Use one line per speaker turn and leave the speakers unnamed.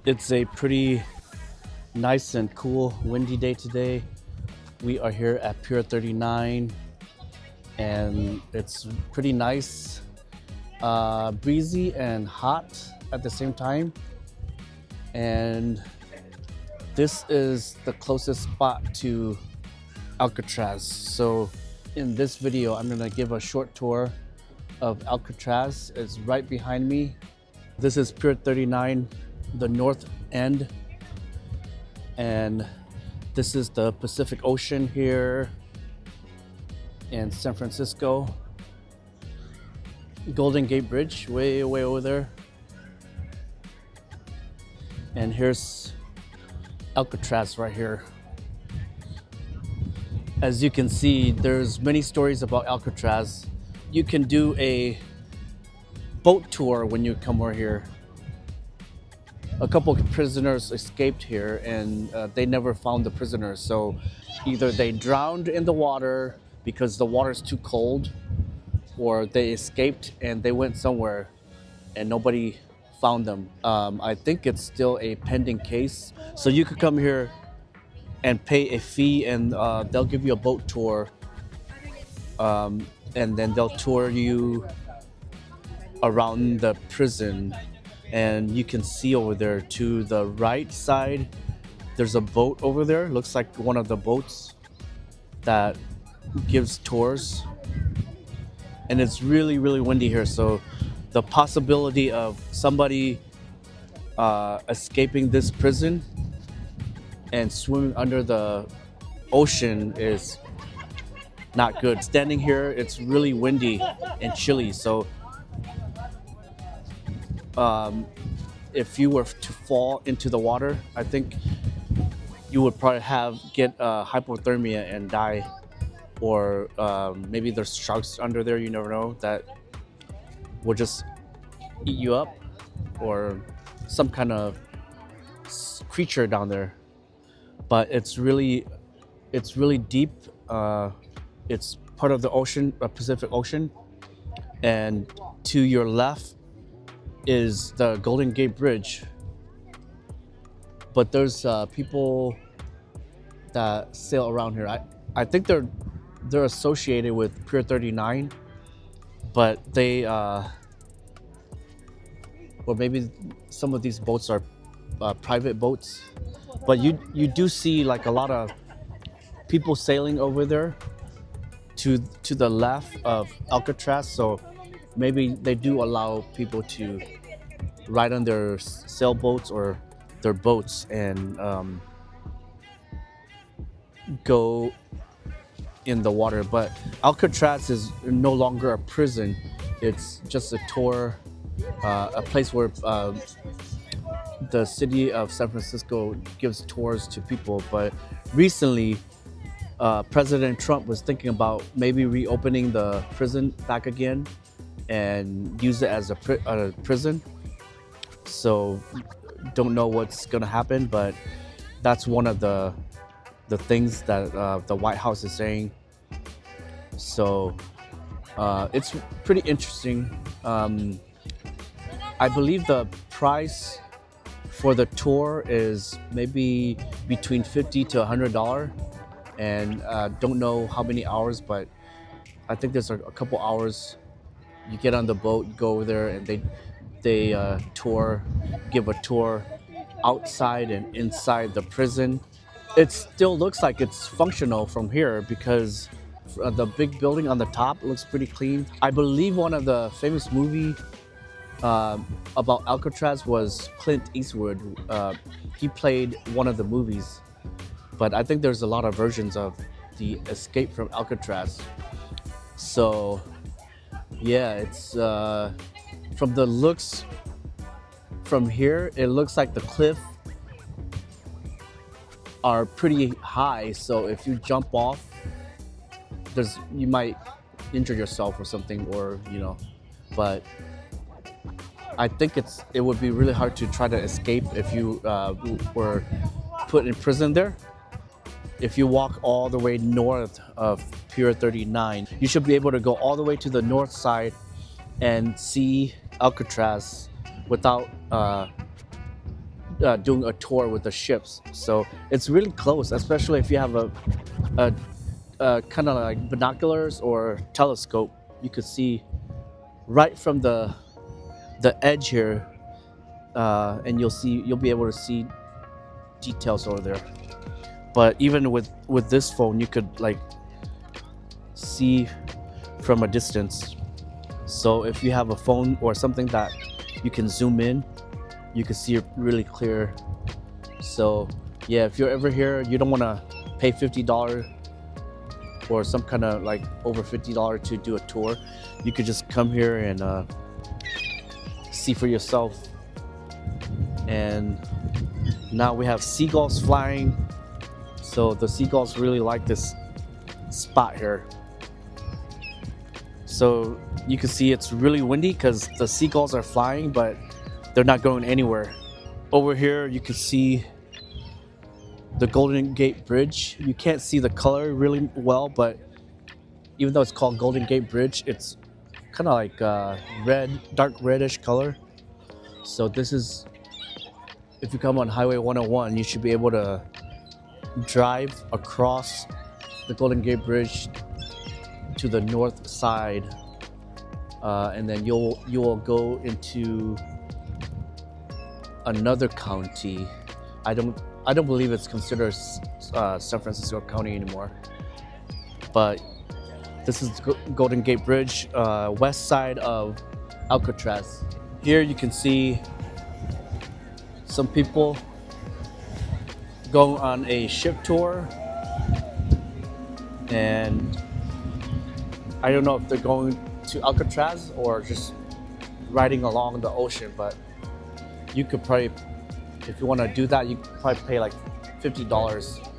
It's a pretty nice and cool windy day today. We are here at Pier 39 and it's pretty nice, breezy and hot at the same time. And this is the closest spot to Alcatraz. So in this video, I'm gonna give a short tour of Alcatraz. It's right behind me. This is Pier 39, the north end. And this is the Pacific Ocean here in San Francisco. Golden Gate Bridge, way over there. And here's Alcatraz right here. As you can see, there's many stories about Alcatraz. You can do a boat tour when you come over here. A couple of prisoners escaped here and they never found the prisoners. So either they drowned in the water because the water's too cold, or they escaped and they went somewhere and nobody found them. I think it's still a pending case. So you could come here and pay a fee and they'll give you a boat tour. And then they'll tour you around the prison. And you can see over there to the right side, there's a boat over there. Looks like one of the boats that gives tours. And it's really windy here. So the possibility of somebody escaping this prison and swimming under the ocean is not good. Standing here, it's really windy and chilly. So if you were to fall into the water, I think you would probably get hypothermia and die, or maybe there's sharks under there. You never know, that will just eat you up, or some kind of creature down there. But it's really deep. It's part of the ocean, Pacific Ocean, and to your left is the Golden Gate Bridge. But there's people that sail around here. I think they're associated with Pier 39, but they or maybe some of these boats are private boats. But you do see like a lot of people sailing over there to the left of Alcatraz. So maybe they do allow people to ride on their sailboats or their boats and go in the water. But Alcatraz is no longer a prison. It's just a tour, a place where the city of San Francisco gives tours to people. But recently, President Trump was thinking about maybe reopening the prison back again and use it as a prison. So don't know what's gonna happen, but that's one of the things that the White House is saying. So it's pretty interesting. I believe the price for the tour is maybe between $50 to $100, and don't know how many hours, but I think there's a couple hours. You get on the boat, you go over there, and they give a tour outside and inside the prison. It still looks like it's functional from here because the big building on the top looks pretty clean. I believe one of the famous movie about Alcatraz was Clint Eastwood. He played one of the movies, but I think there's a lot of versions of the Escape from Alcatraz. So yeah, it's from the looks from here, it looks like the cliff are pretty high. So if you jump off, you might injure yourself or something, or but I think it would be really hard to try to escape if you were put in prison there. If you walk all the way north of Pier 39, you should be able to go all the way to the north side and see Alcatraz without doing a tour with the ships. So it's really close, especially if you have a kind of like binoculars or telescope. You could see right from the edge here, and you'll be able to see details over there. But even with this phone, you could like see from a distance. So if you have a phone or something that you can zoom in, you can see it really clear. So yeah, if you're ever here, you don't want to pay $50 or some kind of like over $50 to do a tour. You could just come here and see for yourself. And now we have seagulls flying. So the seagulls really like this spot here. So you can see it's really windy because the seagulls are flying, but they're not going anywhere. Over here, you can see the Golden Gate Bridge. You can't see the color really well, but even though it's called Golden Gate Bridge, it's kind of like red, dark reddish color. So this is, if you come on Highway 101, you should be able to drive across the Golden Gate Bridge to the north side, and then you will go into another county. I don't believe it's considered San Francisco County anymore. But this is Golden Gate Bridge, west side of Alcatraz. Here you can see some people going on a ship tour, and I don't know if they're going to Alcatraz or just riding along the ocean, but you could probably, if you want to do that, you could probably pay like $50